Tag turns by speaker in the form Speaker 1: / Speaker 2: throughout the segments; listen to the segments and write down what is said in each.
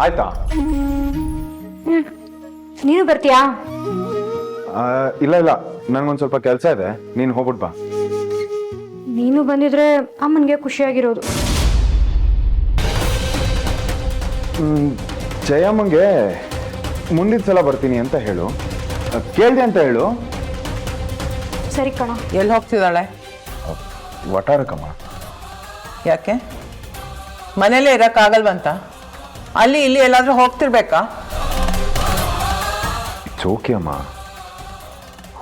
Speaker 1: ಆಯ್ತಾ?
Speaker 2: ನೀನು ಬರ್ತೀಯಾ?
Speaker 1: ಇಲ್ಲ ಇಲ್ಲ, ನನಗೊಂದು ಸ್ವಲ್ಪ ಕೆಲಸ ಇದೆ, ನೀನು ಹೋಗ್ಬಿಟ್ ಬಾ.
Speaker 2: ನೀನು ಬಂದಿದ್ರೆ ಅಮ್ಮನಿಗೆ ಖುಷಿಯಾಗಿರೋದು.
Speaker 1: ಜಯಮ್ಮಂಗೆ ಮುಂದಿನ ಸಲ ಬರ್ತೀನಿ ಅಂತ ಹೇಳು, ಕೇಳಿದೆ ಅಂತ ಹೇಳು.
Speaker 2: ಸರಿ ಕಣ.
Speaker 3: ಎಲ್ಲಿ ಹೋಗ್ತಿದ್ದಾಳೆ?
Speaker 1: ವಟಾರಕ್ಕಮ್ಮ.
Speaker 3: ಯಾಕೆ ಮನೇಲೇ ಇರೋಕ್ಕಾಗಲ್ವಂತ? ಅಲ್ಲಿ ಇಲ್ಲಿ ಎಲ್ಲಾದ್ರೂ ಹೋಗ್ತಿರ್ಬೇಕಾ?
Speaker 1: ಓಕೆ ಅಮ್ಮ,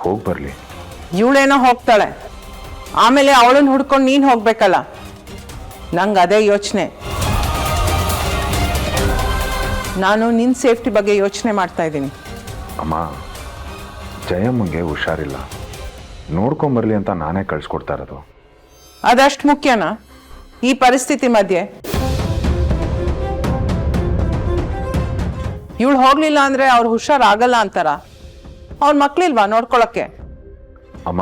Speaker 1: ಹೋಗಿ ಬರಲಿ.
Speaker 3: ಇವಳೇನೋ ಹೋಗ್ತಾಳೆ, ಆಮೇಲೆ ಅವಳನ್ನ ಹುಡ್ಕೊಂಡು ನೀನು ಹೋಗ್ಬೇಕಲ್ಲ. ನಂಗೆ ಅದೇ ಯೋಚನೆ. ನಾನು ನಿನ್ನ ಸೇಫ್ಟಿ ಬಗ್ಗೆ ಯೋಚನೆ ಮಾಡ್ತಾ ಇದ್ದೀನಿ.
Speaker 1: ಅಮ್ಮ, ಜಯಮ್ಮಂಗೆ ಹುಷಾರಿಲ್ಲ, ನೋಡ್ಕೊಂಬರ್ಲಿ ಅಂತ ನಾನೇ ಕಳ್ಸ್ಕೊಡ್ತಾ ಇರೋದು.
Speaker 3: ಅದಷ್ಟು ಮುಖ್ಯನಾ ಈ ಪರಿಸ್ಥಿತಿ ಮಧ್ಯೆ? ಇವಳು ಹೋಗ್ಲಿಲ್ಲ ಅಂದ್ರೆ ಅವ್ರು ಹುಷಾರಾಗಲ್ಲ ಅಂತಾರ? ಅವ್ರ ಮಕ್ಳಿಲ್ವಾ ನೋಡ್ಕೊಳಕ್ಕೆ?
Speaker 1: ಅಮ್ಮ,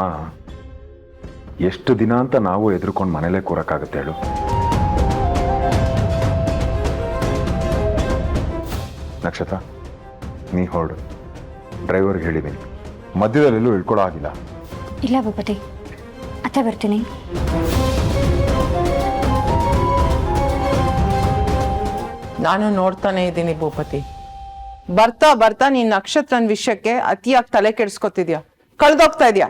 Speaker 1: ಎಷ್ಟು ದಿನ ಅಂತ ನಾವು ಎದುರ್ಕೊಂಡು ಮನೇಲೇ ಕೂರಕ್ಕಾಗತ್ತೆ ಹೇಳು? ನಕ್ಷತ್ರ, ನೀ ಹೊರಡು. ಡ್ರೈವರ್ಗೆ ಹೇಳಿದ್ದೀನಿ, ಮಧ್ಯದಲ್ಲೆಲ್ಲೂ ಇಳ್ಕೊಳ್ಳೋ ಆಗಿಲ್ಲ.
Speaker 2: ಇಲ್ಲ ಭೂಪತಿ, ಅತ್ತೆ ಬರ್ತೀನಿ.
Speaker 3: ನಾನು ನೋಡ್ತಾನೆ ಇದ್ದೀನಿ ಭೂಪತಿ. ಬರ್ತಾ ಬರ್ತಾ ನೀನ್ ನಕ್ಷತ್ರನ ವಿಷಯಕ್ಕೆ ಅತಿಯಾಗಿ ತಲೆ ಕೆಡಿಸ್ಕೊತಿದ್ಯಾ, ಕಳ್ದೋಗ್ತಾ ಇದೆಯಾ?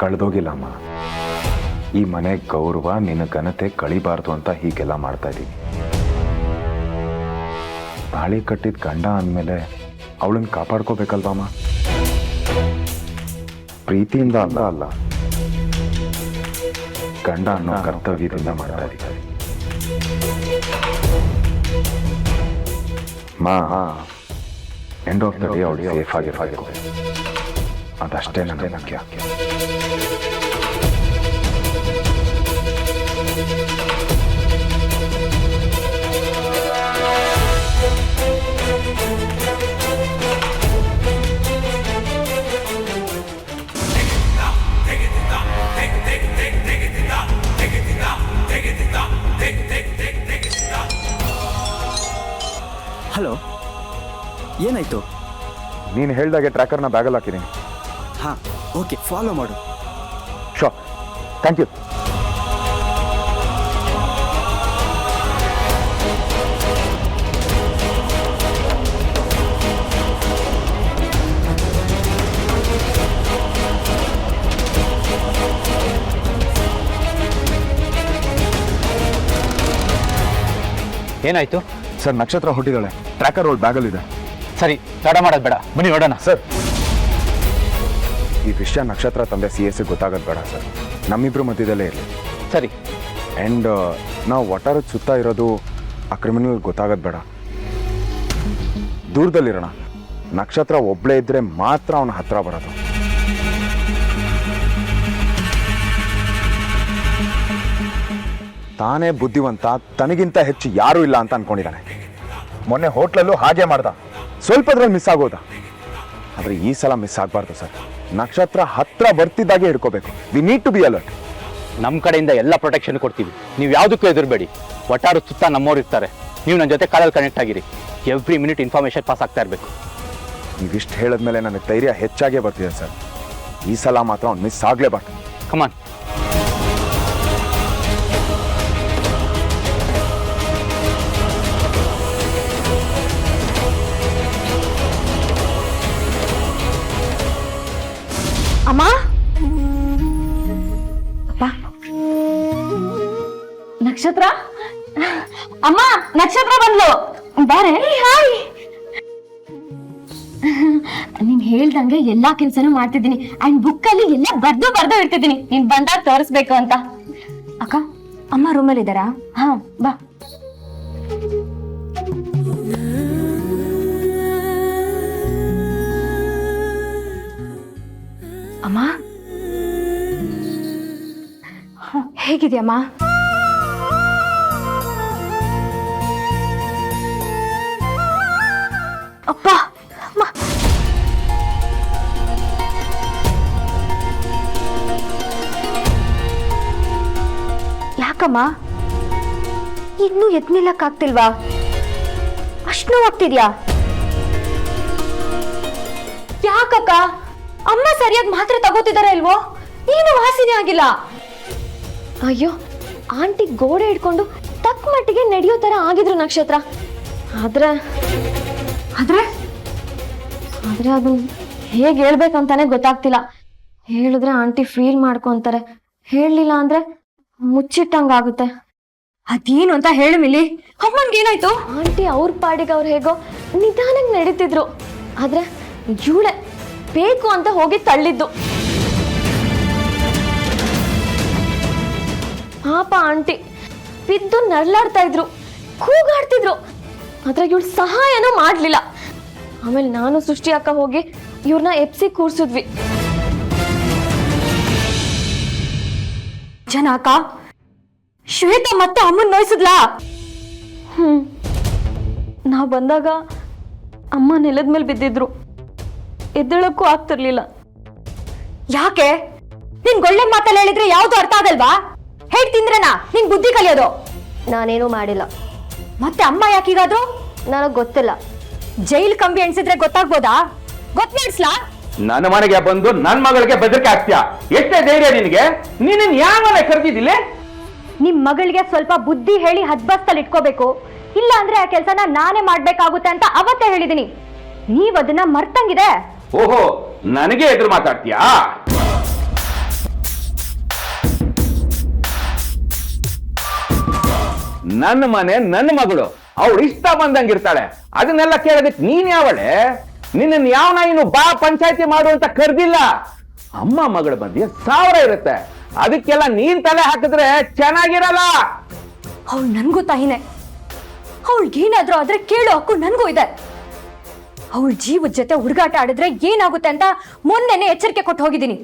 Speaker 1: ಕಳೆದೋಗಿಲ್ಲ ಅಮ್ಮ, ಈ ಮನೆ ಗೌರವ, ನಿನ್ನ ಘನತೆ ಕಳಿಬಾರ್ದು ಅಂತ ಹೀಗೆಲ್ಲ ಮಾಡ್ತಾ ಇದ್ದೀನಿ. ತಾಳಿ ಕಟ್ಟಿದ ಗಂಡ ಅಂದಮೇಲೆ ಅವಳನ್ನ ಕಾಪಾಡ್ಕೋಬೇಕಲ್ವಮ್ಮ? ಪ್ರೀತಿಯಿಂದ ಅಲ್ಲ, ಗಂಡ ಅನ್ನೋ ಕರ್ತವ್ಯದಿಂದ ಮಾಡ್ತಾ ಇದ್ದೀನಿ. ಎಂಡ್ ಆಫ್ ದ ಡೇ ಅವಳು ಸೇಫ್ ಆಗಿರ್ಬೇಕು, ಅದಷ್ಟೇ ನನಗೆ ಮುಖ್ಯ.
Speaker 4: ಹಲೋ, ಏನಾಯ್ತು?
Speaker 1: ನೀನು ಹೇಳ್ದಾಗೆ ಟ್ರ್ಯಾಕರ್ನ ಬ್ಯಾಗಲ್ಲಿ ಹಾಕಿದ್ದೀನಿ.
Speaker 4: ಹಾಂ, ಓಕೆ, ಫಾಲೋ ಮಾಡು.
Speaker 1: ಶೋ, ಥ್ಯಾಂಕ್ ಯು.
Speaker 5: ಏನಾಯ್ತು
Speaker 1: ಸರ್? ನಕ್ಷತ್ರ ಹೊಟ್ಟಿದ್ದಾಳೆ, ಟ್ರ್ಯಾಕರ್ ಅವಳು ಬ್ಯಾಗಲ್ಲಿದೆ.
Speaker 5: ಸರಿ, ತಡ ಮಾಡೋದು ಬೇಡ, ಬನ್ನಿ ನೋಡೋಣ.
Speaker 1: ಸರ್, ಈ ವಿಷಯ ನಕ್ಷತ್ರ ತಂದೆ CS ಗೊತ್ತಾಗೋದು ಬೇಡ ಸರ್, ನಮ್ಮಿಬ್ರು ಮಧ್ಯದಲ್ಲೇ ಇರಲಿ.
Speaker 5: ಸರಿ.
Speaker 1: ಆ್ಯಂಡ್ ನಾವು ಒಟ್ಟಾರದ ಸುತ್ತ ಇರೋದು ಆ ಕ್ರಿಮಿನಲ್ ಗೊತ್ತಾಗೋದು ಬೇಡ, ದೂರದಲ್ಲಿರೋಣ. ನಕ್ಷತ್ರ ಒಬ್ಬಳೇ ಇದ್ದರೆ ಮಾತ್ರ ಅವನ ಹತ್ರ ಬರೋದು. ತಾನೇ ಬುದ್ಧಿವಂತ, ತನಗಿಂತ ಹೆಚ್ಚು ಯಾರೂ ಇಲ್ಲ ಅಂತ ಅನ್ಕೊಂಡಿದ್ದಾನೆ. ಮೊನ್ನೆ ಹೋಟ್ಲಲ್ಲೂ ಹಾಗೆ ಮಾಡ್ದ, ಸ್ವಲ್ಪದ್ರಲ್ಲಿ ಮಿಸ್ ಆಗೋದ. ಆದರೆ ಈ ಸಲ ಮಿಸ್ ಆಗಬಾರ್ದು ಸರ್. ನಕ್ಷತ್ರ ಹತ್ರ ಬರ್ತಿದ್ದಾಗೆ ಹಿಡ್ಕೋಬೇಕು. We need to be alert.
Speaker 5: ನಮ್ಮ ಕಡೆಯಿಂದ ಎಲ್ಲ ಪ್ರೊಟೆಕ್ಷನ್ ಕೊಡ್ತೀವಿ, ನೀವು ಯಾವುದಕ್ಕೂ ಹೆದರಬೇಡಿ. ಒಟ್ಟಾರು ಸುತ್ತ ನಮ್ಮವ್ರು ಇರ್ತಾರೆ, ನೀವು ನನ್ನ ಜೊತೆ ಕಾಲಲ್ಲಿ ಕನೆಕ್ಟ್ ಆಗಿರಿ. ಎವ್ರಿ ಮಿನಿಟ್ ಇನ್ಫಾರ್ಮೇಷನ್ ಪಾಸ್ ಆಗ್ತಾ ಇರಬೇಕು.
Speaker 1: ನೀವಿಷ್ಟು ಹೇಳಿದ್ಮೇಲೆ ನನಗೆ ಧೈರ್ಯ ಹೆಚ್ಚಾಗೇ ಬರ್ತಿದೆ ಸರ್. ಈ ಸಲ ಮಾತ್ರ ಅವ್ನು ಮಿಸ್ ಆಗಲೇಬಾರ್ದು.
Speaker 5: ಕಮಾನ್.
Speaker 2: ಅಮ್ಮ, ಅಪ್ಪ, ನಕ್ಷತ್ರ, ಅಮ್ಮ, ನಕ್ಷತ್ರ ಬಂದ್ಲು. ಬಾರೆ. ಹಾಯ್. ನೀನ್ ಹೇಳ್ದಂಗೆ ಎಲ್ಲಾ ಕೆಲ್ಸನೂ ಮಾಡ್ತಿದ್ದೀನಿ. ಅಂಡ್ ಬುಕ್ ಅಲ್ಲಿ ಎಲ್ಲ ಬರ್ದು ಇರ್ತಿದ್ದೀನಿ, ನೀನ್ ಬಂದಾಗ ತೋರಿಸ್ಬೇಕು ಅಂತ. ಅಕ್ಕ, ಅಮ್ಮ ರೂಮಲ್ಲಿ ಇದ್ದಾರಾ? ಹಾ, ಬಾ. ಅಮ್ಮ, ಹೇಗಿದೆಯಮ್ಮ? ಅಪ್ಪ, ಅಮ್ಮ, ಯಾಕಮ್ಮ ಇನ್ನೂ ಎದ್ ನಿಲ್ಲಕ್ಕಾಗ್ತಿಲ್ವಾ? ಅಷ್ಟು ನೋವಾಗ್ತಿದ್ಯಾ? ಯಾಕಕ್ಕ? ಅಮ್ಮ ಸರಿಯಾಗಿ ಮಾತ್ರೆ ತಗೋತಿದಾರ ಇಲ್ವೋ? ಏನು ವಾಸನೆ ಆಗಿಲ್ಲ. ಅಯ್ಯೋ, ಆಂಟಿ ಗೋಡೆ ಹಿಡ್ಕೊಂಡು ತಕ್ಕ ಮಟ್ಟಿಗೆ ನಡೆಯೋ ತರ ಆಗಿದ್ರು ನಕ್ಷತ್ರ. ಆದ್ರೆ ಆದ್ರೆ ಆದ್ರೆ ಅದು ಹೇಗೆ ಹೇಳ್ಬೇಕಂತಾನೆ ಗೊತ್ತಾಗ್ತಿಲ್ಲ. ಹೇಳಿದ್ರೆ ಆಂಟಿ ಫೀಲ್ ಮಾಡ್ಕೊಂತಾರೆ, ಹೇಳಲಿಲ್ಲ ಅಂದ್ರೆ ಮುಚ್ಚಿಟ್ಟಂಗಾಗುತ್ತೆ. ಅದೇನು ಅಂತ ಹೇಳು ಮಿಲಿ. ಅಮ್ಮನ್ಗೇನಾಯ್ತು? ಆಂಟಿ ಅವ್ರ ಪಾಡಿಗೆ ಅವ್ರು ಹೇಗೋ ನಿಧಾನಕ್ಕೆ ನಡೀತಿದ್ರು. ಆದ್ರೆ ಇವಳೆ ಬೇಕು ಅಂತ ಹೋಗಿ ತಳ್ಳಿದ್ದು. ಪಾಪ ಆಂಟಿ ಬಿದ್ದು ನರಳಾಡ್ತಾ ಇದ್ರು, ಕೂಗಾಡ್ತಿದ್ರು. ಆದ್ರೆ ಇವಳು ಸಹಾಯನೂ ಮಾಡ್ಲಿಲ್ಲ. ಆಮೇಲೆ ನಾನು ಸೃಷ್ಟಿ ಅಕ್ಕ ಹೋಗಿ ಇವ್ರನ್ನ ಎಪ್ಸಿ ಕೂರ್ಸಿದ್ವಿ. ಜನಕ ಶ್ವೇತಾ ಮತ್ತೆ ಅಮ್ಮನ್ ನೋಯಿಸಿದ್ಲಾ? ನಾವ್ ಬಂದಾಗ ಅಮ್ಮ ನೆಲದ ಮೇಲೆ ಬಿದ್ದಿದ್ರು, ಎದ್ದೇಳಕ್ಕೂ ಆಗ್ತಿರ್ಲಿಲ್ಲ. ಯಾಕೆ? ನಿನ್ ಒಳ್ಳೆ ಮಾತಲ್ಲಿ ಹೇಳಿದ್ರೆ ಯಾವ್ದು ಅರ್ಥ ಆಗಲ್ವಾ? ಹೇಗ್ ತಿಂದ್ರನಾ ನಿನ್ ಬುದ್ಧಿ ಕಲಿಯೋದು? ನಾನೇನು ಮಾಡಿಲ್ಲ. ಮತ್ತೆ ಅಮ್ಮ ಯಾಕೀಗಾದ್ರು? ನನಗ್ ಗೊತ್ತಿಲ್ಲ. ಜೈಲ್ ಕಂಬಿ ಎಣ್ಸಿದ್ರೆ ಗೊತ್ತಾಗ್ಬೋದಾ? ಗೊತ್ತೇಡ್ಸ್ಲಾ?
Speaker 6: ನನ್ನ ಮನೆಗೆ ಬಂದು ನನ್ನ ಮಗಳಿಗೆ ಬೆದರಿಕೆ ಆಗ್ತೀಯಾ? ಎಷ್ಟೇ ಧೈರ್ಯ ನಿನಗೆ? ನೀನು ಯಾವನ ಕರೆದಿದ್ದಿಲ್ಲ?
Speaker 2: ನಿಮ್ ಮಗಳಿಗೆ ಸ್ವಲ್ಪ ಬುದ್ಧಿ ಹೇಳಿ ಹದ್ಬಸ್ತಲ್ಲಿ ಇಟ್ಕೋಬೇಕು, ಇಲ್ಲ ಅಂದ್ರೆ ಆ ಕೆಲ್ಸನ ನಾನೇ ಮಾಡ್ಬೇಕಾಗುತ್ತೆ ಅಂತ ಅವತ್ತೇ ಹೇಳಿದೀನಿ. ನೀವ್ ಅದನ್ನ ಮರ್ತಂಗಿದೆ.
Speaker 6: ಓಹೋ, ನನಗೆ ಎದುರು ಮಾತಾಡ್ತೀಯಾ? ನನ್ನ ಮನೆ ನನ್ನ ಮಗಳು, ಅವಳು ಇಷ್ಟ ಬಂದಂಗಿರ್ತಾಳೆ. ಅದನ್ನೆಲ್ಲ ಕೇಳೋದಕ್ಕೆ ನೀನ್ ಯಾವಳೆ? ನಿನ್ನ ಯಾವ ನಾಯಿನು ಬಾ ಪಂಚಾಯತಿ ಮಾಡು ಅಂತ ಕರ್ದಿಲ್ಲ. ಅಮ್ಮ ಮಗಳ ಮಧ್ಯೆ 1000 ಇರುತ್ತೆ, ಅದಕ್ಕೆಲ್ಲ ನೀನ್ ತಲೆ ಹಾಕಿದ್ರೆ ಚೆನ್ನಾಗಿರಲ್ಲ.
Speaker 2: ಅವಳು ನನ್ಗೂ ತಾಯಿನೇ. ಅವಳಿಗೇನಾದ್ರೂ ಆದ್ರೆ ಕೇಳೋ ಹಕ್ಕು ನನ್ಗೂ ಇದೆ. ಅವಳ ಜೀವದ ಜೊತೆ ಹುಡುಗಾಟ ಆಡಿದ್ರೆ ಏನಾಗುತ್ತೆ ಅಂತ ಮೊನ್ನೆನೆ ಎಚ್ಚರಿಕೆ ಕೊಟ್ಟು ಹೋಗಿದ್ದೀನಿ.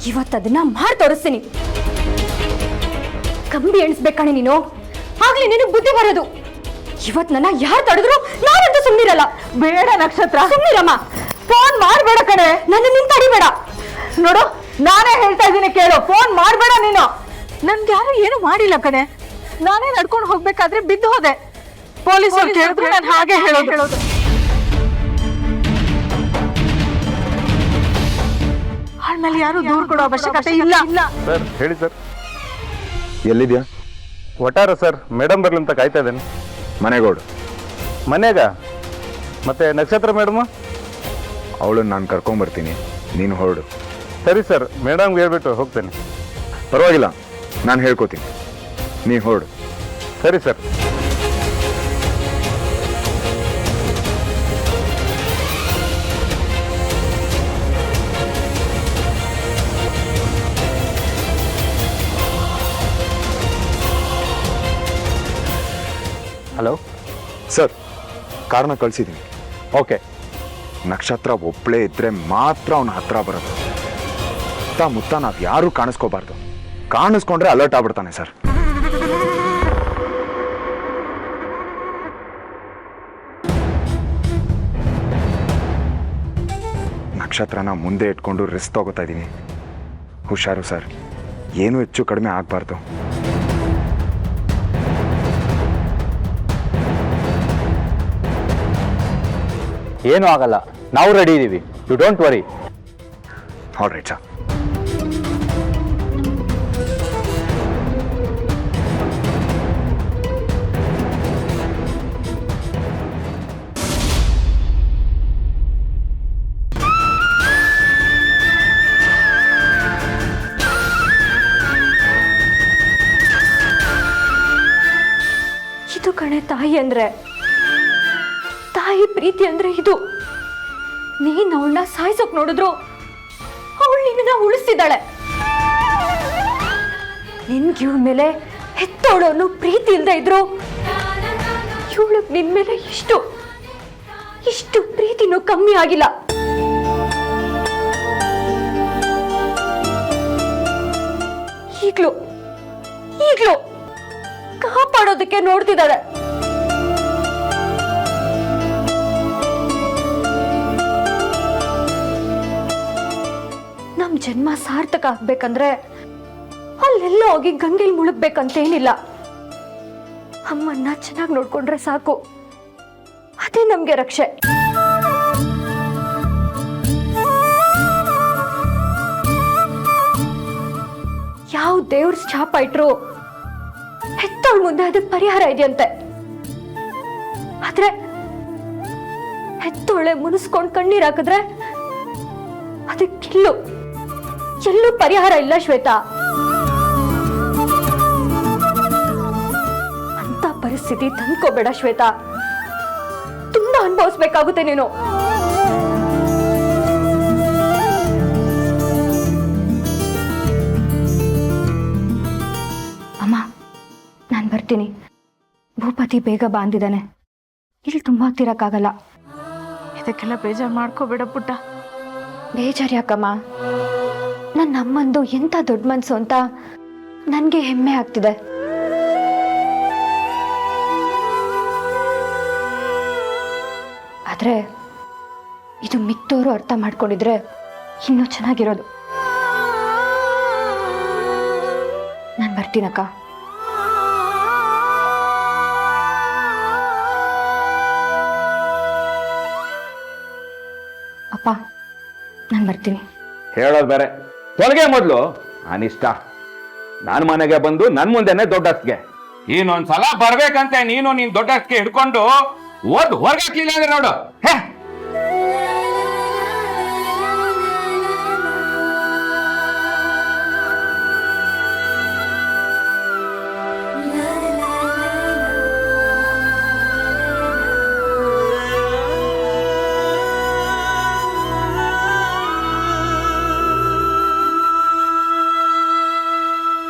Speaker 2: ಇವತ್ತದನ್ನ ಮಾಡಿ ತೋರಿಸ್ತೀನಿ. ಕಂಬಿ ಎಣಿಸ್ಬೇಕಾಣೆ ನೀನು, ಆಗ್ಲಿ ನಿನಗೆ ಬುದ್ಧಿ ಬರೋದು. ಇವತ್ ನನ್ನ ಯಾರು ತಡೆದ್ರು ನಾನಂತೂ ಸುಮ್ಮನಿರಲ್ಲ.
Speaker 3: ಬೇಡ ನಕ್ಷತ್ರ,
Speaker 2: ಸುಮ್ಮನಿರಮ್ಮ.
Speaker 3: ಫೋನ್ ಮಾಡ್ಬೇಡ ಕಣೆ.
Speaker 2: ನನ್ನ ನಿನ್ ತಡಿಬೇಡ.
Speaker 3: ನೋಡು, ನಾನೇ ಹೇಳ್ತಾ ಇದ್ದೀನಿ ಕೇಳು, ಫೋನ್ ಮಾಡ್ಬೇಡ ನೀನು. ನನ್ಗೆ ಯಾರು ಏನು ಮಾಡಿಲ್ಲ ಕಣೆ. ನಾನೇ ನಡ್ಕೊಂಡು ಹೋಗ್ಬೇಕಾದ್ರೆ ಬಿದ್ದು ಹೋದೆ. ಪೊಲೀಸರು ಕೇಳಿದ್ರು ನಾನು ಹಾಗೆ ಹೇಳೋದು. ಆಮೇಲೆ ಯಾರು ದೂರ ಕೊಡೋ ಅವಶ್ಯಕತೆ ಇಲ್ಲ.
Speaker 7: ಸರ್ ಹೇಳಿ ಸರ್.
Speaker 1: ಎಲ್ಲಿದ್ಯಾ?
Speaker 7: ಒಟ್ಟಾರ ಸರ್, ಮೇಡಮ್ ಬರ್ಲಿ ಅಂತ ಕಾಯ್ತಾ ಇದ್ದೇನೆ.
Speaker 1: ಮನೆಗೋಡು.
Speaker 7: ಮನೆಗ ಮತ್ತೆ ನಕ್ಷತ್ರ ಮೇಡಮ್?
Speaker 1: ಅವಳನ್ನ ನಾನು ಕರ್ಕೊಂಬರ್ತೀನಿ, ನೀನು ಹೊರಡು.
Speaker 7: ಸರಿ ಸರ್, ಮೇಡಮ್ಗೆ ಹೇಳ್ಬಿಟ್ಟು ಹೋಗ್ತೇನೆ.
Speaker 1: ಪರವಾಗಿಲ್ಲ, ನಾನು ಹೇಳ್ಕೊತೀನಿ, ನೀ ಹೊರಡು.
Speaker 7: ಸರಿ ಸರ್.
Speaker 5: ಹಲೋ
Speaker 1: ಸರ್, ಕಾರಣ ಕಳಿಸಿದ್ದೀನಿ.
Speaker 5: ಓಕೆ.
Speaker 1: ನಕ್ಷತ್ರ ಒಬ್ಬಳೇ ಇದ್ರೆ ಮಾತ್ರ ಅವನ ಹತ್ರ ಬರೋದು. ಮುತ್ತ ನಾವು ಯಾರೂ ಕಾಣಿಸ್ಕೋಬಾರ್ದು. ಕಾಣಿಸ್ಕೊಂಡ್ರೆ ಅಲರ್ಟ್ ಆಗ್ಬಿಡ್ತಾನೆ ಸರ್. ನಕ್ಷತ್ರನ ಮುಂದೆ ಇಟ್ಕೊಂಡು ರಿಸ್ಕ್ ತಗೋತಾ ಇದ್ದೀನಿ. ಹುಷಾರು ಸರ್, ಏನೂ ಹೆಚ್ಚು ಕಡಿಮೆ ಆಗಬಾರ್ದು.
Speaker 5: ಏನೂ ಆಗಲ್ಲ, ನಾವು ರೆಡಿ ಇದ್ದೀವಿ. You don't worry.
Speaker 1: All right sir.
Speaker 2: ಇದು ಕಣೆ ತಾಯಿ ಅಂದ್ರೆ. ತಾಯಿ ಪ್ರೀತಿ ಅಂದ್ರೆ ಇದು. ನೀನ್ ಅವಳನ್ನ ಸಾಯಿಸೋಕ್ ನೋಡಿದ್ರು ಅವಳು ನಿನ್ನ ಉಳಿಸ್ತಿದ್ದಾಳೆ. ನಿನ್ಗೆ ಇವಳ ಮೇಲೆ ಹೆತ್ತೋಳನ್ನು ಪ್ರೀತಿ ಇಲ್ದೇ ಇದ್ರು ಇವಳಗ್ ನಿನ್ ಮೇಲೆ ಇಷ್ಟು ಪ್ರೀತಿನೂ ಕಮ್ಮಿ ಆಗಿಲ್ಲ. ಈಗ್ಲೂ ಕಾಪಾಡೋದಕ್ಕೆ ನೋಡ್ತಿದ್ದಾಳೆ. ನಮ್ ಜನ್ಮ ಸಾರ್ಥಕ ಆಗ್ಬೇಕಂದ್ರೆ ಅಲ್ಲೆಲ್ಲ ಹೋಗಿ ಗಂಗೆಲ್ ಮುಳುಗ್ಬೇಕಂತೇನಿಲ್ಲ. ಅಮ್ಮನ್ನ ಚೆನ್ನಾಗಿ ನೋಡ್ಕೊಂಡ್ರೆ ಸಾಕು, ಅದೇ ನಮ್ಗೆ ರಕ್ಷೆ. ಯಾವ ದೇವ್ರ ಶಾಪ ಇಟ್ರು ಹೆತ್ತವಳ ಮುಂದೆ ಅದಕ್ಕೆ ಪರಿಹಾರ ಇದೆಯಂತೆ. ಆದ್ರೆ ಹೆತ್ತೋಳೆ ಮುನಿಸ್ಕೊಂಡ್ ಕಣ್ಣೀರ್ ಹಾಕಿದ್ರೆ ಅದಕ್ಕೆಲ್ಲೂ ಎಲ್ಲೂ ಪರಿಹಾರ ಇಲ್ಲ ಶ್ವೇತಾ. ಅಂತ ಪರಿಸ್ಥಿತಿ ತಂದ್ಕೋಬೇಡ ಶ್ವೇತಾ, ತುಂಬಾ ಅನುಭವಿಸ್ಬೇಕಾಗುತ್ತೆ ನೀನು. ಅಮ್ಮ, ನಾನು ಬರ್ತೀನಿ. ಭೂಪತಿ ಬೇಗ ಬಾಂದಿದ್ದಾನೆ, ಇಲ್ಲಿ ತುಂಬಾ ಹೊತ್ತಿರಕ್ಕಾಗಲ್ಲ.
Speaker 3: ಇದಕ್ಕೆಲ್ಲ ಬೇಜಾರು ಮಾಡ್ಕೋಬೇಡ ಪುಟ್ಟ.
Speaker 2: ಬೇಜಾರು ಯಾಕಮ್ಮ? ನನ್ನ ಅಮ್ಮಂದು ಎಂಥ ದೊಡ್ಡ ಮನ್ಸು ಅಂತ ನನಗೆ ಹೆಮ್ಮೆ ಆಗ್ತಿದೆ. ಆದ್ರೆ ಇದು ಮಿಕ್ತೋರು ಅರ್ಥ ಮಾಡ್ಕೊಂಡಿದ್ರೆ ಇನ್ನೂ ಚೆನ್ನಾಗಿರೋದು. ನಾನು ಬರ್ತೀನಕ್ಕ. ಅಪ್ಪ, ನಾನು ಬರ್ತೀನಿ.
Speaker 6: ಹೇಳೋದು ಬೇರೆ, ತೊಲಗೆ ಮೊದಲು ಅನಿಷ್ಟ. ನನ್ನ ಮನೆಗೆ ಬಂದು ನನ್ ಮುಂದೆನೆ ದೊಡ್ಡಸ್ಗೆ. ಇನ್ನೊಂದ್ಸಲ ಬರ್ಬೇಕಂತೆ ನೀನು ನಿನ್ ದೊಡ್ಡಸ್ಗೆ ಹಿಡ್ಕೊಂಡು ಹೊರ್ಗಾಕ್ಲಿಲ್ಲ ಅಂದ್ರೆ ನೋಡು.